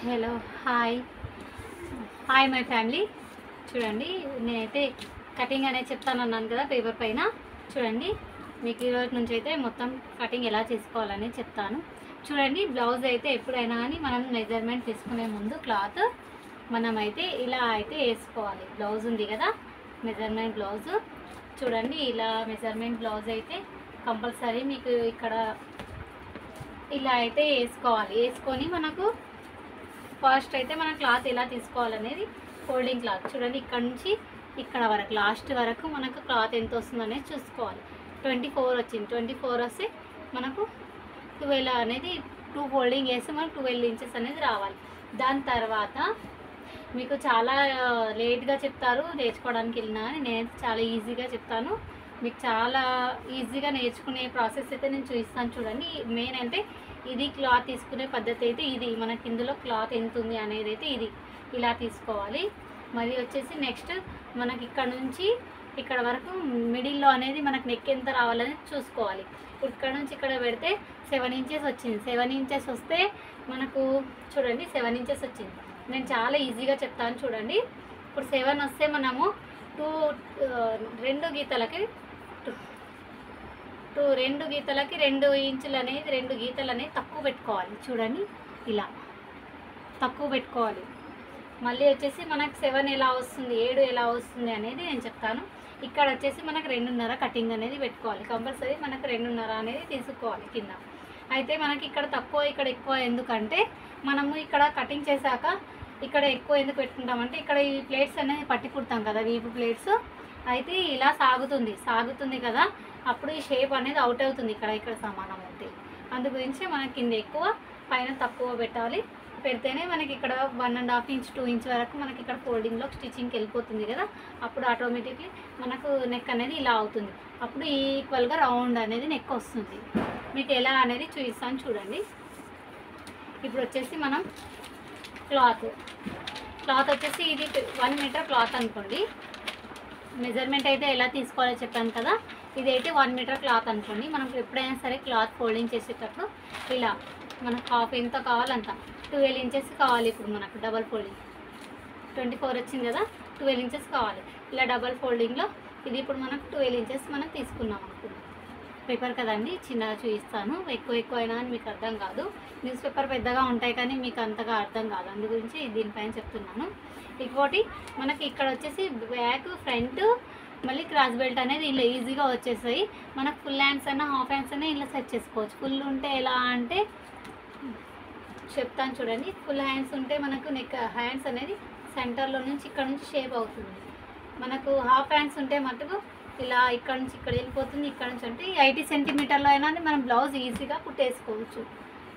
Hello hi hi my family. చూడండి, నేనైతే cutting అనేది చెప్తానన్నాను కదా పేపర్ పైన. చూడండి, మీకు ఈరోజు నుంచి అయితే మొత్తం కటింగ్ ఎలా చేసుకోవాలని చెప్తాను. చూడండి, బ్లౌజ్ అయితే ఎప్పుడైనా కానీ మనం మెజర్మెంట్ తీసుకునే ముందు క్లాత్ మనమైతే ఇలా అయితే వేసుకోవాలి. బ్లౌజ్ ఉంది కదా, మెజర్మెంట్ బ్లౌజు. చూడండి, ఇలా మెజర్మెంట్ బ్లౌజ్ అయితే కంపల్సరీ మీకు ఇక్కడ ఇలా అయితే వేసుకోవాలి. వేసుకొని మనకు ఫస్ట్ అయితే మనం క్లాత్ ఎలా తీసుకోవాలనేది ఫోల్డింగ్ క్లాత్ చూడండి, ఇక్కడ నుంచి ఇక్కడ వరకు లాస్ట్ వరకు మనకు క్లాత్ ఎంత వస్తుంది అనేది చూసుకోవాలి. 24 వచ్చింది. 24 వస్తే మనకు 12 అనేది 2 ఫోల్డింగ్ వేస్తే మనకు 12 ఇంచెస్ అనేది రావాలి. దాని తర్వాత మీకు చాలా లేట్గా చెప్తారు నేర్చుకోవడానికి వెళ్ళినా అని, నేనైతే చాలా ఈజీగా చెప్తాను. మీకు చాలా ఈజీగా నేర్చుకునే ప్రాసెస్ అయితే నేను చూపిస్తాను. చూడండి, మెయిన్ అంటే ఇది క్లాత్ తీసుకునే పద్ధతి అయితే ఇది. మనకి ఇందులో క్లాత్ ఎంత ఉంది అనేది అయితే ఇది ఇలా తీసుకోవాలి. మరి వచ్చేసి నెక్స్ట్ మనకి ఇక్కడ నుంచి ఇక్కడ వరకు మిడిల్లో అనేది మనకు నెక్ ఎంత రావాలని చూసుకోవాలి. ఇప్పుడు ఇక్కడ నుంచి ఇక్కడ పెడితే 7 ఇంచెస్ వచ్చింది. 7 ఇంచెస్ వస్తే మనకు చూడండి 7 ఇంచెస్ వచ్చింది. నేను చాలా ఈజీగా చెప్తాను చూడండి. ఇప్పుడు 7 వస్తే మనము రెండు గీతలకి 2 ఇంచులు అనేది 2 గీతలు అనేది తక్కువ పెట్టుకోవాలి. చూడండి, ఇలా తక్కువ పెట్టుకోవాలి. మళ్ళీ వచ్చేసి మనకు 7 ఎలా వస్తుంది, 7 ఎలా వస్తుంది అనేది నేను చెప్తాను. ఇక్కడ వచ్చేసి మనకు 2.5 కటింగ్ అనేది పెట్టుకోవాలి. కంపల్సరీ మనకు 2.5 అనేది తీసుకోవాలి కింద. అయితే మనకి ఇక్కడ తక్కువ ఇక్కడ ఎక్కువ ఎందుకంటే మనము ఇక్కడ కటింగ్ చేశాక ఇక్కడ ఎక్కువ ఎందుకు పెట్టుకుంటామంటే ఇక్కడ ఈ ప్లేట్స్ అనేది పట్టి కుడతాం కదా, వీపు ప్లేట్స్. అయితే ఇలా సాగుతుంది కదా, అప్పుడు ఈ షేప్ అనేది అవుట్ అవుతుంది ఇక్కడ సమానం అవుతుంది. అందు గురించి మనకి కింద ఎక్కువ పైన తక్కువ పెట్టాలి. పెడితేనే మనకి ఇక్కడ 1.5 ఇంచ్ 2 ఇంచ్ వరకు మనకి ఇక్కడ ఫోల్డింగ్లో స్టిచ్చింగ్కి వెళ్ళిపోతుంది కదా, అప్పుడు ఆటోమేటిక్లీ మనకు నెక్ అనేది ఇలా అవుతుంది. అప్పుడు ఈక్వల్గా రౌండ్ అనేది నెక్ వస్తుంది. మీకు ఎలా అనేది చూపిస్తాను చూడండి. ఇప్పుడు వచ్చేసి మనం క్లాత్ వచ్చేసి ఇది 1 మీటర్ క్లాత్ అనుకోండి. మెజర్మెంట్ అయితే ఎలా తీసుకోవాలో చెప్పాను కదా, ఇదైతే 1 మీటర్ క్లాత్ అనుకోండి. మనం ఎప్పుడైనా సరే క్లాత్ ఫోల్డింగ్ చేసేటప్పుడు ఇలా మనకు హాఫ్ ఎంత కావాలంత 12 ఇంచెస్ కావాలి. ఇప్పుడు మనకు డబల్ ఫోల్డింగ్ 24 వచ్చింది కదా, 12 ఇంచెస్ కావాలి. ఇలా డబల్ ఫోల్డింగ్లో ఇది ఇప్పుడు మనకు 12 ఇంచెస్ మనం తీసుకున్నాం అనుకున్నాం. పేపర్ కదండి, చిన్నగా చూపిస్తాను. ఎక్కువ అయినా అని మీకు అర్థం కాదు. న్యూస్ పేపర్ పెద్దగా ఉంటాయి కానీ మీకు అంతగా అర్థం కాదు, అందు గురించి దీనిపైన చెప్తున్నాను. ఇంకోటి మనకి ఇక్కడ వచ్చేసి బ్యాక్ ఫ్రంట్ మళ్ళీ క్రాస్ బెల్ట్ అనేది ఇలా ఈజీగా వచ్చేసాయి. మనకు ఫుల్ హ్యాండ్స్ అయినా హాఫ్ హ్యాండ్స్ అయినా ఇలా సెట్ చేసుకోవచ్చు. ఫుల్ ఉంటే ఎలా అంటే చెప్తాను చూడండి. ఫుల్ హ్యాండ్స్ ఉంటే మనకు నెక్ హ్యాండ్స్ అనేది సెంటర్లో నుంచి ఇక్కడ నుంచి షేప్ అవుతుంది. మనకు హాఫ్ హ్యాండ్స్ ఉంటే మటుకు ఇలా ఇక్కడ నుంచి ఇక్కడ వెళ్ళిపోతుంది. ఇక్కడ నుంచి అంటే 80 సెంటీమీటర్లో అయినా మనం బ్లౌజ్ ఈజీగా కుట్టేసుకోవచ్చు.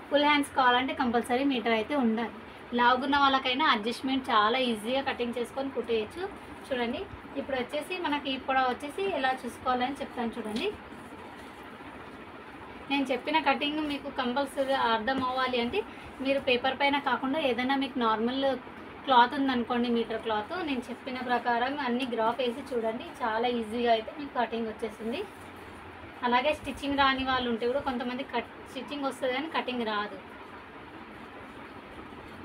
ఫుల్ హ్యాండ్స్ కావాలంటే కంపల్సరీ మీటర్ అయితే ఉండాలి. లావుగున్న వాళ్ళకైనా అడ్జస్ట్మెంట్ చాలా ఈజీగా కటింగ్ చేసుకొని కుట్టేయచ్చు. చూడండి, ఇప్పుడు వచ్చేసి మనకి ఇప్పుడు వచ్చేసి ఎలా చూసుకోవాలని చెప్తాను చూడండి. నేను చెప్పిన కటింగ్ మీకు కంపల్సరీ అర్థం అవ్వాలి అంటే మీరు పేపర్ పైన కాకుండా ఏదైనా మీకు నార్మల్ క్లాత్ ఉందనుకోండి, మీటర్ క్లాత్, నేను చెప్పిన ప్రకారం అన్ని గ్రాఫ్ వేసి చూడండి. చాలా ఈజీగా అయితే మీకు కటింగ్ వచ్చేస్తుంది. అలాగే స్టిచ్చింగ్ రాని వాళ్ళు ఉంటే కూడా కొంతమంది స్టిచ్చింగ్ వస్తుంది కానీ కటింగ్ రాదు.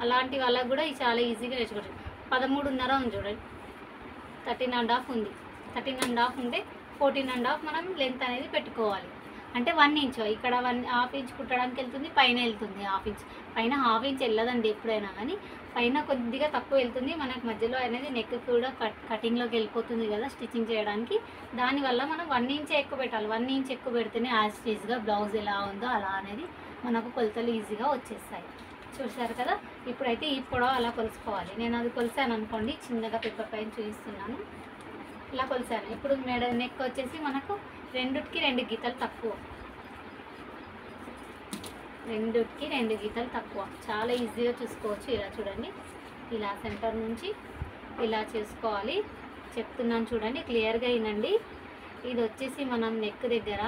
అలాంటి వాళ్ళకు కూడా ఇది చాలా ఈజీగా నేర్చుకోవచ్చు. 13.5 ఉంది చూడండి, 13.5 ఉంది. 13.5 ఉంటే 14.5 మనం లెంత్ అనేది పెట్టుకోవాలి. అంటే 1 ఇంచ్ ఇక్కడ 1.5 ఇంచ్ కుట్టడానికి వెళ్తుంది, పైన వెళ్తుంది 1/2 ఇంచ్. పైన 1/2 ఇంచ్ వెళ్ళదండి ఎప్పుడైనా కానీ, పైన కొద్దిగా తక్కువ వెళ్తుంది. మనకు మధ్యలో అనేది నెక్ కూడా కటింగ్లోకి వెళ్ళిపోతుంది కదా స్టిచ్చింగ్ చేయడానికి. దానివల్ల మనం 1 ఇంచ్ ఎక్కువ పెట్టాలి. 1 ఇంచ్ ఎక్కువ పెడితేనే యాజ్ ఈజీగా బ్లౌజ్ ఎలా ఉందో అలా అనేది మనకు కొలతలు ఈజీగా వచ్చేస్తాయి. చూసారు కదా, ఇప్పుడైతే ఈ పొడవు అలా కొలుసుకోవాలి. నేను అది కొలిసాను అనుకోండి, చిన్నగా పేపర్ పైన చూపిస్తున్నాను. ఇలా కొలిసాను. ఇప్పుడు నెక్ వచ్చేసి మనకు 2కి 2 గీతలు తక్కువ, 2కి 2 గీతలు తక్కువ. చాలా ఈజీగా చూసుకోవచ్చు. ఇలా చూడండి, ఇలా సెంటర్ నుంచి ఇలా చేసుకోవాలి. చెప్తున్నాను చూడండి, క్లియర్గా వినండి. ఇది వచ్చేసి మనం నెక్ దగ్గర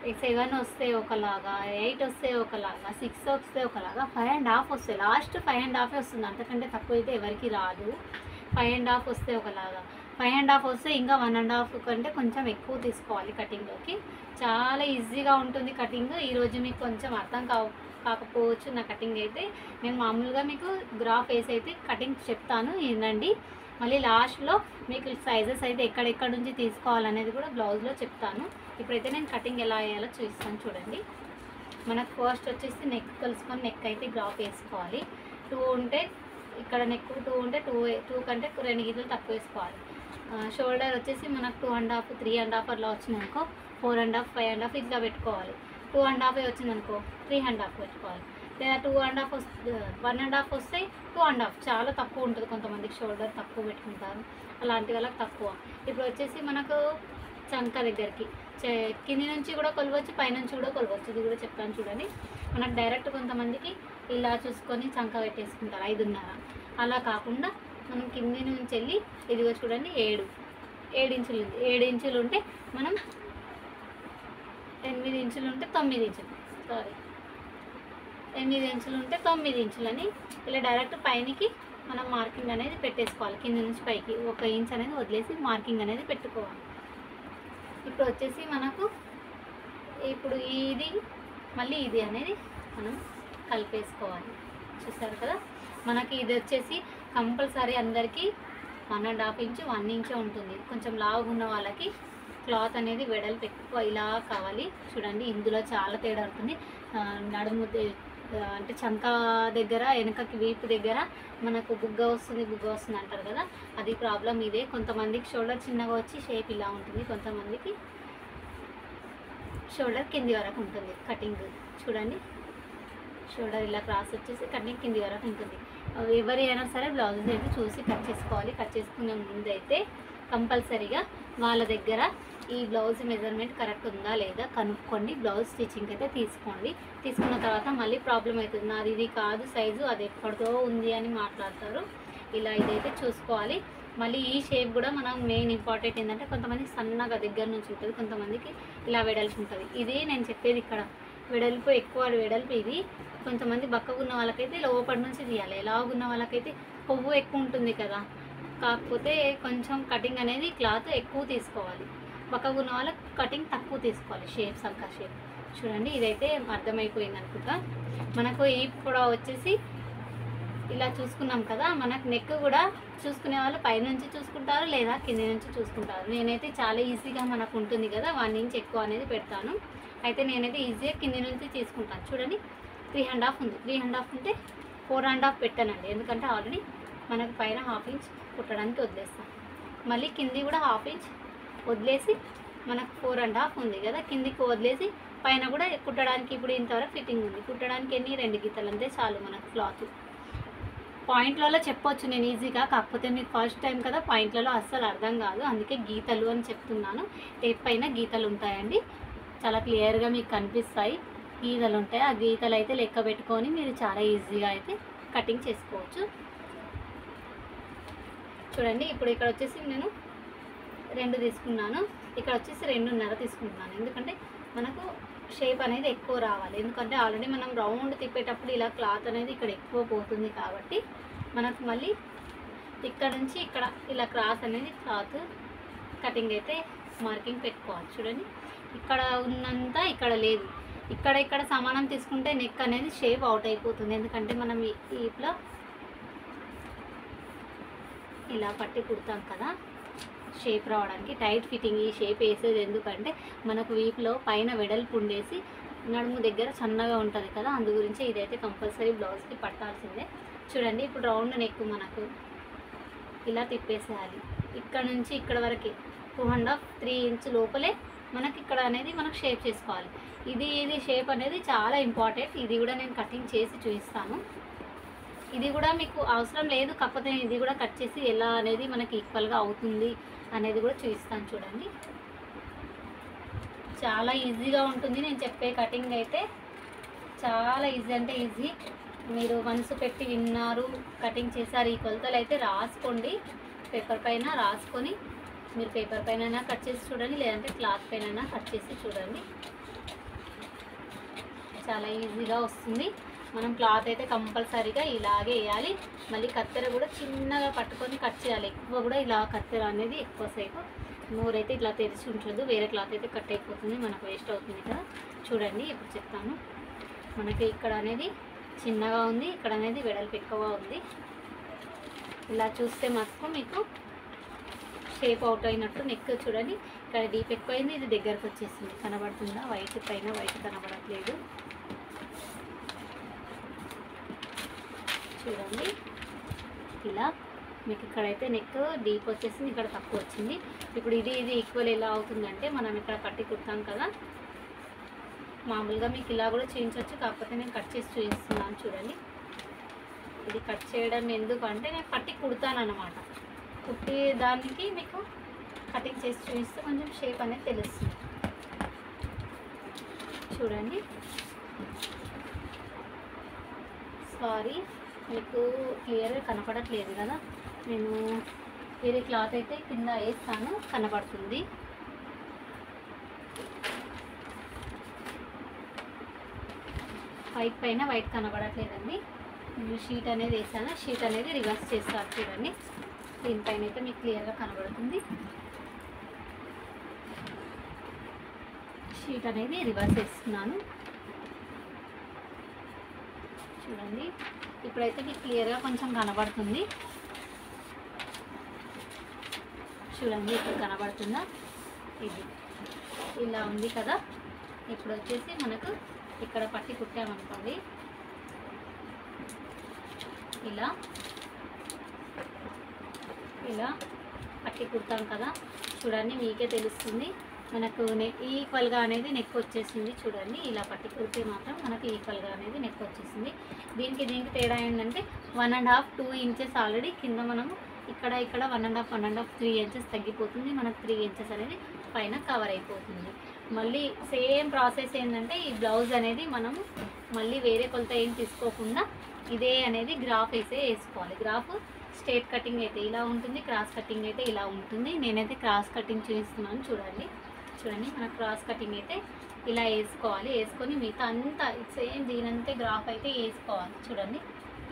7 వస్తే ఒకలాగా, 8 వస్తే ఒకలాగా, 6 వస్తే ఒకలాగా, 5.5 వస్తే లాస్ట్ 5.5 వస్తుంది. అంతకంటే తక్కువ అయితే ఎవరికి రాదు. 5.5 వస్తే ఒకలాగా, 5.5 వస్తే ఇంకా 1.5 కంటే కొంచెం ఎక్కువ తీసుకోవాలి కటింగ్లోకి. చాలా ఈజీగా ఉంటుంది కటింగ్. ఈరోజు మీకు కొంచెం అర్థం కాకపోవచ్చు నా కటింగ్ అయితే. నేను మామూలుగా మీకు గ్రాఫ్ వేసి అయితే కటింగ్ చెప్తాను, వినండి. మళ్ళీ లాస్ట్లో మీకు సైజెస్ అయితే ఎక్కడెక్కడ నుంచి తీసుకోవాలనేది కూడా బ్లౌజ్లో చెప్తాను. ఇప్పుడైతే నేను కటింగ్ ఎలా వేయాలో చూస్తాను చూడండి. మనకు ఫస్ట్ వచ్చేసి నెక్ కలుసుకొని నెక్ అయితే గ్రాఫ్ వేసుకోవాలి. 2 ఉంటే ఇక్కడ నెక్ 2 ఉంటే 2 కంటే 2 గీతలు తక్కువ వేసుకోవాలి. షోల్డర్ వచ్చేసి మనకు 2.5 3.5 అట్లా వచ్చిందనుకో 4.5 5.5 ఇట్లా పెట్టుకోవాలి. 2.5 వచ్చిందనుకో 3.5 పెట్టుకోవాలి. లేదా 2.5 1.5 వస్తే 2.5 చాలా తక్కువ ఉంటుంది. కొంతమందికి షోల్డర్ తక్కువ పెట్టుకుంటారు, అలాంటి వాళ్ళకి తక్కువ. ఇప్పుడు వచ్చేసి మనకు చంక దగ్గరికి కింది నుంచి కూడా కొలవచ్చు, పైనుంచి కూడా కొలవచ్చు. ఇది కూడా చెప్తాను చూడండి. మనకు డైరెక్ట్ కొంతమందికి ఇలా చూసుకొని చంక పెట్టేసుకుంటారు 5.5. అలా కాకుండా మనం కింది నుంచి వెళ్ళి ఇదిగో చూడండి 7 ఇంచులు ఉంది. 7 ఇంచులు ఉంటే మనం 8 ఇంచులు ఉంటే 9 ఇంచులు, సారీ 8 ఇంచులు ఉంటే 9 ఇంచులని ఇలా డైరెక్ట్ పైనకి మనం మార్కింగ్ అనేది పెట్టేసుకోవాలి. కింద నుంచి పైకి 1 ఇంచ్ అనేది వదిలేసి మార్కింగ్ అనేది పెట్టుకోవాలి. ఇప్పుడు వచ్చేసి మనకు ఇప్పుడు ఇది మళ్ళీ ఇది అనేది మనం కలిపేసుకోవాలి. చూసారు కదా, మనకి ఇది వచ్చేసి కంపల్సరీ అందరికీ 1.5 ఇంచు 1 ఇంచే ఉంటుంది. కొంచెం లావుగా ఉన్న వాళ్ళకి క్లాత్ అనేది వెడల్పు ఎక్కువ ఇలా కావాలి. చూడండి ఇందులో చాలా తేడా ఉంటుంది. నడుము అంటే చంక దగ్గర వెనకకి వీపు దగ్గర మనకు బుగ్గ వస్తుంది అంటారు కదా, అది ప్రాబ్లం ఇదే. కొంతమందికి షోల్డర్ చిన్నగా వచ్చి షేప్ ఇలా ఉంటుంది, కొంతమందికి షోల్డర్ కింది వరకు ఉంటుంది కటింగ్. చూడండి షోల్డర్ ఇలా క్రాస్ వచ్చేసి కటింగ్ కింది వరకు ఉంటుంది. ఎవరి అయినా సరే బ్లౌజెస్ అయితే చూసి కట్ చేసుకోవాలి. కట్ చేసుకునే ముందు అయితే కంపల్సరీగా వాళ్ళ దగ్గర ఈ బ్లౌజ్ మెజర్మెంట్ కరెక్ట్ ఉందా లేదా కనుక్కోండి. బ్లౌజ్ స్టిచ్చింగ్ అయితే తీసుకోండి. తీసుకున్న తర్వాత మళ్ళీ ప్రాబ్లం అవుతుంది, నాది ఇది కాదు సైజు, అది ఎక్కడితో ఉంది అని మాట్లాడతారు. ఇలా ఇదైతే చూసుకోవాలి. మళ్ళీ ఈ షేప్ కూడా మనం మెయిన్ ఇంపార్టెంట్ ఏంటంటే కొంతమందికి సన్నగా దగ్గర నుంచి ఉంటుంది, కొంతమందికి ఇలా వెడల్పు ఉంటుంది. ఇది నేను చెప్పేది ఇక్కడ వెడల్పు ఎక్కువ వెడల్పు ఇది. కొంతమంది బక్కగా ఉన్న వాళ్ళకైతే లోపటి నుంచి తీయాలి, లావుగా ఉన్న వాళ్ళకైతే కొవ్వు ఎక్కువ ఉంటుంది కదా, కాకపోతే కొంచెం కటింగ్ అనేది క్లాత్ ఎక్కువ తీసుకోవాలి. బక్కగా ఉన్న వాళ్ళకి కటింగ్ తక్కువ తీసుకోవాలి, షేప్ సంకా షేప్. చూడండి ఇదైతే అర్థమైపోయింది అనుకుంటా. మనకు ఇప్పుడు వచ్చేసి ఇలా చూసుకున్నాం కదా, మనకు నెక్ కూడా చూసుకునే వాళ్ళు పైనుంచి చూసుకుంటారు లేదా కింద నుంచి చూసుకుంటారు. నేనైతే చాలా ఈజీగా మనకు ఉంటుంది కదా 1 ఇంచ్ ఎక్కువ అనేది పెడతాను. అయితే నేనైతే ఈజీగా కింది నుంచి తీసుకుంటాను. చూడండి 3.5 ఉంది, 3.5 ఉంటే 4.5 పెట్టానండి. ఎందుకంటే ఆల్రెడీ మనకు పైన 1/2 ఇంచ్ కుట్టడానికి వదిలేస్తాం. మళ్ళీ కింది కూడా 1/2 ఇంచ్ వదిలేసి మనకు 4.5 ఉంది కదా, కిందికి వదిలేసి పైన కూడా కుట్టడానికి ఇప్పుడు ఇంతవరకు ఫిట్టింగ్ ఉంది. కుట్టడానికి ఎన్ని 2 గీతలు అంతే చాలు మనకు క్లాత్. పాయింట్లలో చెప్పొచ్చు నేను ఈజీగా, కాకపోతే మీకు ఫస్ట్ టైం కదా పాయింట్లలో అస్సలు అర్థం కాదు, అందుకే గీతలు అని చెప్తున్నాను. టేప్ పైన గీతలు ఉంటాయండి, చాలా క్లియర్గా మీకు కనిపిస్తాయి. గీతలు ఉంటాయి, ఆ గీతలు అయితే లెక్క పెట్టుకొని మీరు చాలా ఈజీగా అయితే కటింగ్ చేసుకోవచ్చు. చూడండి ఇప్పుడు ఇక్కడ వచ్చేసి నేను 2 తీసుకున్నాను, ఇక్కడ వచ్చేసి 2.5 తీసుకుంటున్నాను. ఎందుకంటే మనకు షేప్ అనేది ఎక్కువ రావాలి. ఎందుకంటే ఆల్రెడీ మనం రౌండ్ తిప్పేటప్పుడు ఇలా క్లాత్ అనేది ఇక్కడ ఎక్కువ పోతుంది కాబట్టి మనకు మళ్ళీ ఇక్కడ నుంచి ఇక్కడ ఇలా క్రాస్ అనేది క్లాత్ కటింగ్ అయితే మార్కింగ్ పెట్టుకోవాలి. చూడండి ఇక్కడ ఉన్నంత ఇక్కడ లేదు, ఇక్కడ సమానం తీసుకుంటే నెక్ అనేది షేప్ అవుట్ అయిపోతుంది. ఎందుకంటే మనం ఈప్లో ఇలా పట్టి కుడతాం కదా షేప్ రావడానికి, టైట్ ఫిట్టింగ్ ఈ షేప్ వేసేది ఎందుకంటే మనకు వీపులో పైన వెడల్పు ఉండేసి నడుము దగ్గర సన్నగా ఉంటుంది కదా, అందు గురించి ఇదైతే కంపల్సరీ బ్లౌజ్కి పట్టాల్సిందే. చూడండి ఇప్పుడు రౌండ్ నెక్ మనకు ఇలా తిప్పేసేయాలి. ఇక్కడ నుంచి ఇక్కడ వరకు 2.5 3 ఇంచ్ లోపలే మనకి ఇక్కడ అనేది మనకు షేప్ చేసుకోవాలి. ఇది షేప్ అనేది చాలా ఇంపార్టెంట్. ఇది కూడా నేను కటింగ్ చేసి చూపిస్తాను. ఇది కూడా మీకు అవసరం లేదు, కాకపోతే ఇది కూడా కట్ చేసి ఎలా అనేది మనకి ఈక్వల్గా అవుతుంది అనేది కూడా చూపిస్తాను. చూడండి చాలా ఈజీగా ఉంటుంది నేను చెప్పే కటింగ్ అయితే, చాలా ఈజీ అంటే ఈజీ. మీరు మనసు పెట్టి విన్నారు, కటింగ్ చేశారు. ఈ కొలతలు అయితే రాసుకోండి, పేపర్ పైన రాసుకొని మీరు పేపర్ పైన కట్ చేసి చూడండి, లేదంటే క్లాత్ పైన కట్ చేసి చూడండి, చాలా ఈజీగా వస్తుంది. మనం క్లాత్ అయితే కంపల్సరీగా ఇలాగే వేయాలి. మళ్ళీ కత్తెర కూడా చిన్నగా పట్టుకొని కట్ చేయాలి. ఎక్కువ కూడా ఇలా కత్తెర అనేది ఎక్కువసేపు నోరైతే ఇట్లా తెరిచి ఉంచదు, వేరే క్లాత్ అయితే కట్ అయిపోతుంది, మనకు వేస్ట్ అవుతుంది కదా. చూడండి ఇప్పుడు చెప్తాను. మనకి ఇక్కడ అనేది చిన్నగా ఉంది, ఇక్కడ అనేది వెడల్పు ఎక్కువగా ఉంది. ఇలా చూస్తే మాత్రం మీకు షేప్ అవుట్ అయినట్టు నెక్ చూడండి. ఇక్కడ డీప్ ఎక్కువైంది, ఇది దగ్గరకు వచ్చేసింది. కనబడుతుందా? వైట్ పైన వైట్ కనబడట్లేదు. చూడండి ఇలా మీకు ఇక్కడైతే నెక్ డీప్ వచ్చేసింది, ఇక్కడ తక్కువ వచ్చింది. ఇప్పుడు ఇది ఈక్వల్ ఎలా అవుతుందంటే మనం ఇక్కడ పట్టి కుడతాం కదా, మామూలుగా మీకు ఇలా కూడా చేయించవచ్చు, కాకపోతే నేను కట్ చేసి చూపిస్తున్నాను. చూడండి ఇది కట్ చేయడం ఎందుకంటే నేను పట్టి కుడతాను అన్నమాట. కుట్టి దానికి మీకు కటింగ్ చేసి చూపిస్తే కొంచెం షేప్ అనేది తెలుస్తుంది. చూడండి సారీ మీకు క్లియర్గా కనపడట్లేదు కదా, నేను వేరే క్లాత్ అయితే కింద వేస్తాను, కనపడుతుంది. వైట్ పైన వైట్ కనబడట్లేదండి. నేను షీట్ అనేది వేసాను, షీట్ అనేది రివర్స్ చేస్తాను. చూడండి దీనిపైన అయితే మీకు క్లియర్గా కనబడుతుంది. షీట్ అనేది రివర్స్ చేస్తున్నాను. చూడండి ఇప్పుడైతే మీకు క్లియర్గా కొంచెం కనబడుతుంది. చూడండి ఇప్పుడు కనబడుతుందా? ఇది ఇలా ఉంది కదా. ఇప్పుడు వచ్చేసి మనకు ఇక్కడ పట్టి కుట్టామనుకోండి, ఇలా ఇలా పట్టి కుడతాం కదా. చూడండి మీకే తెలుస్తుంది మనకు ఈక్వల్గా అనేది నెక్ వచ్చేసింది. చూడండి ఇలా పట్టి కుడితే మాత్రం మనకు ఈక్వల్గా అనేది నెక్ వచ్చేసింది. దీనికి తేడా ఏంటంటే 1.5 2 ఇంచెస్ ఆల్రెడీ కింద మనము ఇక్కడ 1.5 3 ఇంచెస్ తగ్గిపోతుంది. మనకు 3 ఇంచెస్ అనేది పైన కవర్ అయిపోతుంది. మళ్ళీ సేమ్ ప్రాసెస్ ఏంటంటే ఈ బ్లౌజ్ అనేది మనము మళ్ళీ వేరే కొలత ఏం తీసుకోకుండా ఇదే అనేది గ్రాఫ్ వేసుకోవాలి. గ్రాఫ్ స్ట్రేట్ కటింగ్ అయితే ఇలా ఉంటుంది, క్రాస్ కటింగ్ అయితే ఇలా ఉంటుంది. నేనైతే క్రాస్ కటింగ్ చేస్తున్నాను. చూడండి మన క్రాస్ కటింగ్ అయితే ఇలా వేసుకోవాలి. వేసుకొని మిగతా అంతా సేమ్ దీనంతే గ్రాఫ్ అయితే వేసుకోవాలి. చూడండి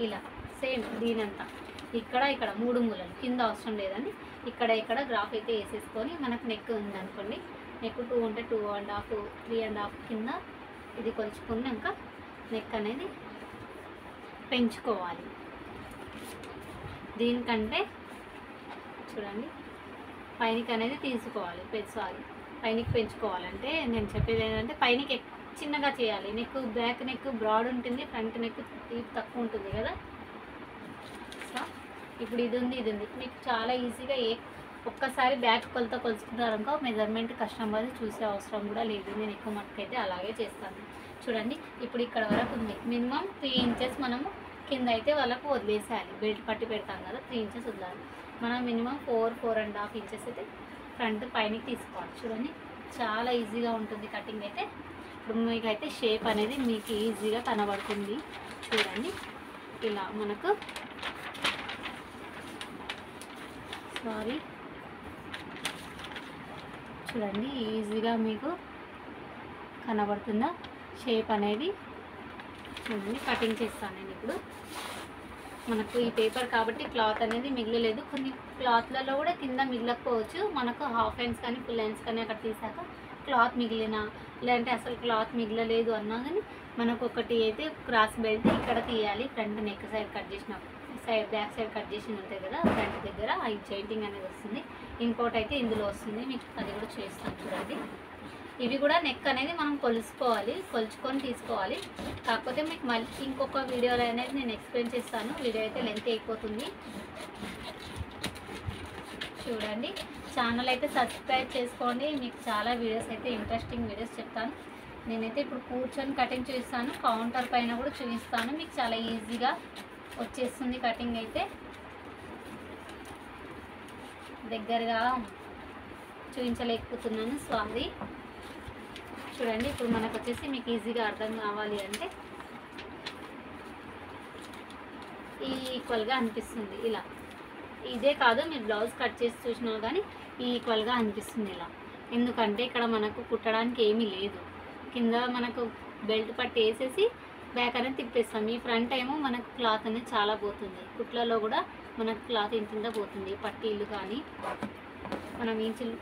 ఇలా సేమ్ దీనంతా ఇక్కడ 3 మూలలు కింద అవసరం లేదండి. ఇక్కడ గ్రాఫ్ అయితే వేసేసుకొని మనకు నెక్ ఉందనుకోండి, నెక్ 2 ఉంటే 2.5 3.5 కింద ఇది కొలుచుకున్నాక నెక్ అనేది పెంచుకోవాలి. దీనికంటే చూడండి పైనకి అనేది తీసుకోవాలి, పైనకి పెంచుకోవాలంటే నేను చెప్పేది ఏంటంటే పైనకి చిన్నగా చేయాలి. నెక్ బ్యాక్ నెక్ బ్రాడ్ ఉంటుంది, ఫ్రంట్ నెక్ తక్కువ ఉంటుంది కదా. సో ఇప్పుడు ఇది ఉంది మీకు చాలా ఈజీగా ఒక్కసారి బ్యాక్ కొలత కొలుచుకున్నారనుకో మెజర్మెంట్ కస్టమర్ చూసే అవసరం కూడా లేదు. నేను ఎక్కువ మట్టుకైతే అలాగే చేస్తాను. చూడండి ఇప్పుడు ఇక్కడ వరకు ఉంది, మినిమం 3 ఇంచెస్ మనము కింద అయితే వాళ్ళకు వదిలేసేయాలి. బెల్ట్ పట్టి పెడతాం కదా, 3 ఇంచెస్ వదలాలి. మనం మినిమం 4.5 ఇంచెస్ అయితే ఫ్రంట్ పైనకి తీసుకోవాలి. చూడండి చాలా ఈజీగా ఉంటుంది కటింగ్ అయితే. ఇప్పుడు మీకైతే షేప్ అనేది మీకు ఈజీగా కనబడుతుంది. చూడండి ఇలా మనకు చూడండి ఈజీగా మీకు కనబడుతుందా షేప్ అనేది. చూడండి కటింగ్ చేస్తాను నేను ఇప్పుడు. మనకు ఈ పేపర్ కాబట్టి క్లాత్ అనేది మిగలలేదు. కొన్ని క్లాత్లలో కూడా కింద మిగలకపోవచ్చు. మనకు హాఫ్ హ్యాండ్స్ కానీ ఫుల్ హ్యాండ్స్ కానీ అక్కడ తీసాక క్లాత్ మిగిలిన, లేదంటే అసలు క్లాత్ మిగలలేదు అన్నా కానీ మనకు ఒకటి అయితే క్రాస్ బెల్ట్ ఇక్కడ తీయాలి. ఫ్రంట్ నెక్ సైడ్ కట్ చేసినప్పుడు బ్యాక్ సైడ్ కట్ చేసి ఉంటుంది కదా, ఫ్రంట్ దగ్గర ఈ జైంటింగ్ అనేది వస్తుంది. ఇంకోటి అయితే ఇందులో వస్తుంది, మీకు అది కూడా చేస్తాను. చూడండి ఇవి కూడా నెక్ అనేది మనం కొలుచుకొని తీసుకోవాలి. కాకపోతే మీకు మళ్ళీ ఇంకొక వీడియోలో అనేది నేను ఎక్స్ప్లెయిన్ చేస్తాను. వీడియో అయితే లెంత్ అయిపోతుంది. చూడండి ఛానల్ అయితే సబ్స్క్రైబ్ చేసుకోండి. మీకు చాలా వీడియోస్ అయితే ఇంట్రెస్టింగ్ వీడియోస్ చెప్తాను. నేనైతే ఇప్పుడు కూర్చొని కటింగ్ చూపిస్తాను, కౌంటర్ పైన కూడా చూపిస్తాను. మీకు చాలా ఈజీగా వచ్చేస్తుంది కటింగ్ అయితే. దగ్గరగా చూపించలేకపోతున్నాను, సారీ. చూడండి ఇప్పుడు మనకు వచ్చేసి మీకు ఈజీగా అర్థం కావాలి అంటే ఈక్వల్గా అనిపిస్తుంది ఇలా. ఇదే కాదు మీరు బ్లౌజ్ కట్ చేసి చూసినా కానీ ఈక్వల్గా అనిపిస్తుంది ఇలా. ఎందుకంటే ఇక్కడ మనకు కుట్టడానికి ఏమీ లేదు. కింద మనకు బెల్ట్ పట్టి వేసేసి బ్యాక్ అనేది తిప్పేస్తాం. ఈ ఫ్రంట్ ఏమో మనకు క్లాత్ అనేది చాలా పోతుంది. కుట్లలో కూడా మనకు క్లాత్ ఇంత పోతుంది. పట్టీలు కానీ మనం ఇంచులు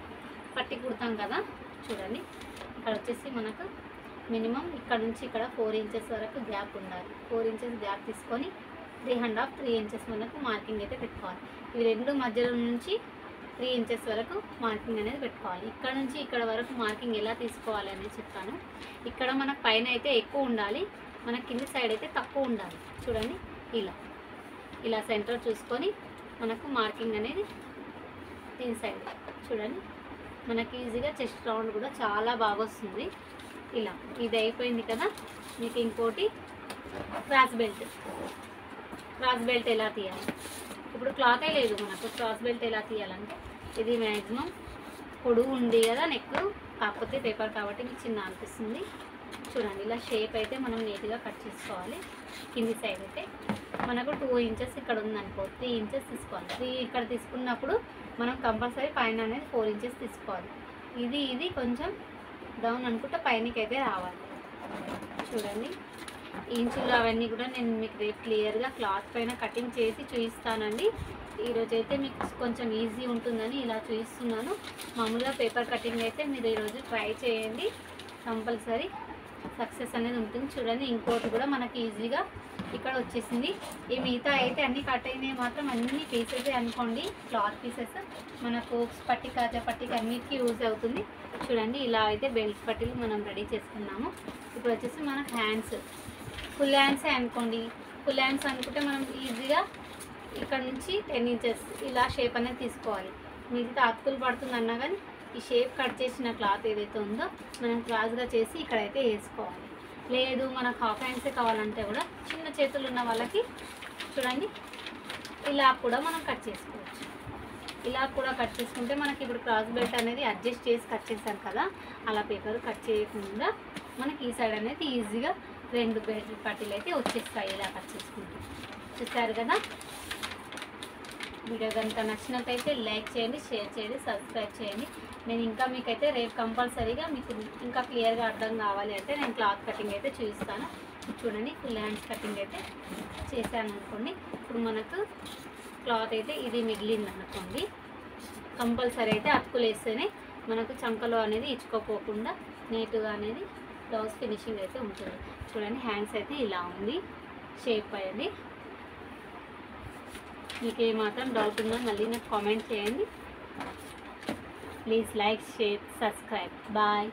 పట్టి కుడతాం కదా, చూడండి ఇక్కడ వచ్చేసి మనకు మినిమం ఇక్కడ నుంచి ఇక్కడ 4 ఇంచెస్ వరకు గ్యాప్ ఉండాలి. 4 ఇంచెస్ గ్యాప్ తీసుకొని 3 ఇంచెస్ మనకు మార్కింగ్ అయితే పెట్టుకోవాలి. ఇవి రెండు మధ్యలో నుంచి 3 ఇంచెస్ వరకు మార్కింగ్ అనేది పెట్టుకోవాలి. ఇక్కడ నుంచి ఇక్కడ వరకు మార్కింగ్ ఎలా తీసుకోవాలి అనేది చెప్తాను. ఇక్కడ మనకు పైన అయితే ఎక్కువ ఉండాలి, మన కింది సైడ్ అయితే తక్కువ ఉండాలి. చూడండి ఇలా సెంటర్ చూసుకొని మనకు మార్కింగ్ అనేది దీని సైడ్ చూడండి. మనకి ఈజీగా చెస్ట్ రౌండ్ కూడా చాలా బాగా వస్తుంది. ఇలా ఇది అయిపోయింది కదా, మీకు ఇంకోటి క్రాస్ బెల్ట్ ఎలా తీయాలి. ఇప్పుడు క్లాతే లేదు మనకు, క్రాస్ బెల్ట్ ఎలా తీయాలంటే ఇది మ్యాక్సిమం పొడుగు ఉంది కదా నెక్, కాకపోతే పేపర్ కాబట్టి మీకు చిన్న అనిపిస్తుంది. చూడండి ఇలా షేప్ అయితే మనం నీట్గా కట్ చేసుకోవాలి. కింది సైడ్ అయితే మనకు 2 ఇంచెస్ ఇక్కడ ఉందనుకో, 3 ఇంచెస్ తీసుకోవాలి. 3 ఇక్కడ తీసుకున్నప్పుడు మనం కంపల్సరీ పైన అనేది 4 ఇంచెస్ తీసుకోవాలి. ఇది కొంచెం డౌన్ అనుకుంటే పైనకి అయితే రావాలి. చూడండి ఇంచులు అవన్నీ కూడా నేను మీకు రేపు క్లియర్గా క్లాత్ పైన కటింగ్ చేసి చూపిస్తానండి. ఈరోజు అయితే మీకు కొంచెం ఈజీ ఉంటుందని ఇలా చూపిస్తున్నాను. మామూలుగా పేపర్ కటింగ్ అయితే మీరు ఈరోజు ట్రై చేయండి, కంపల్సరీ సక్సెస్ అనేది ఉంటుంది. చూడండి ఇంకోటి కూడా మనకి ఈజీగా ఇక్కడ వచ్చేసింది. ఈ మిగతా అయితే అన్నీ కట్ అయినాయి మాత్రం అన్ని పీసెస్ అనుకోండి, క్లాత్ పీసెస్ మనకు పట్టి కాజా పట్టికి అన్నిటికీ యూజ్ అవుతుంది. చూడండి ఇలా అయితే బెల్ట్ పట్టీలు మనం రెడీ చేసుకున్నాము. ఇప్పుడు వచ్చేసి మనకు హ్యాండ్స్ ఫుల్ హ్యాండ్సే అనుకోండి. ఫుల్ హ్యాండ్స్ అనుకుంటే మనం ఈజీగా ఇక్కడ నుంచి 10 ఇంచెస్ ఇలా షేప్ అనేది తీసుకోవాలి. మిగతా అతుకులు పడుతుంది అన్నా కానీ ఈ షేప్ కట్ చేసిన క్లాత్ ఏదైతే ఉందో మనం క్రాస్గా చేసి ఇక్కడైతే వేసుకోవాలి. లేదు మనకు హాఫ్ హ్యాండ్సే కావాలంటే కూడా చిన్న చేతులు ఉన్న వాళ్ళకి చూడండి ఇలా కూడా మనం కట్ చేసుకోవచ్చు. ఇలా కూడా కట్ చేసుకుంటే మనకి ఇప్పుడు క్రాస్ బెల్ట్ అనేది అడ్జస్ట్ చేసి కట్ చేసాం కదా, అలా పేపర్ కట్ చేయకుండా మనకి ఈ సైడ్ అనేది ఈజీగా 2 బెల్ట్ పట్టీలు అయితే వచ్చేస్తాయి ఇలా కట్ చేసుకుంటే. చూసారు కదా, వీడియో కనుక నచ్చినట్లయితే లైక్ చేయండి, షేర్ చేయండి, సబ్స్క్రైబ్ చేయండి. నేను ఇంకా మీకైతే రేపు కంపల్సరీగా మీకు ఇంకా క్లియర్గా అర్థం కావాలి అంటే నేను క్లాత్ కటింగ్ అయితే చూపిస్తాను. చూడండి ఫుల్ హ్యాండ్స్ కటింగ్ అయితే చేశాను అనుకోండి. ఇప్పుడు మనకు క్లాత్ అయితే ఇది మిగిలింది అనుకోండి, కంపల్సరీ అయితే అతుకులు వేస్తేనే మనకు చంకలో అనేది ఇచ్చుకోపోకుండా నీట్గా అనేది బ్లౌజ్ ఫినిషింగ్ అయితే ఉంటుంది. చూడండి హ్యాండ్స్ అయితే ఇలా ఉంది షేప్ అయ్యింది. మీకు ఏమాత్రం డౌట్ ఉందో మళ్ళీ నాకు కామెంట్ చేయండి. Please like, share, subscribe. Bye.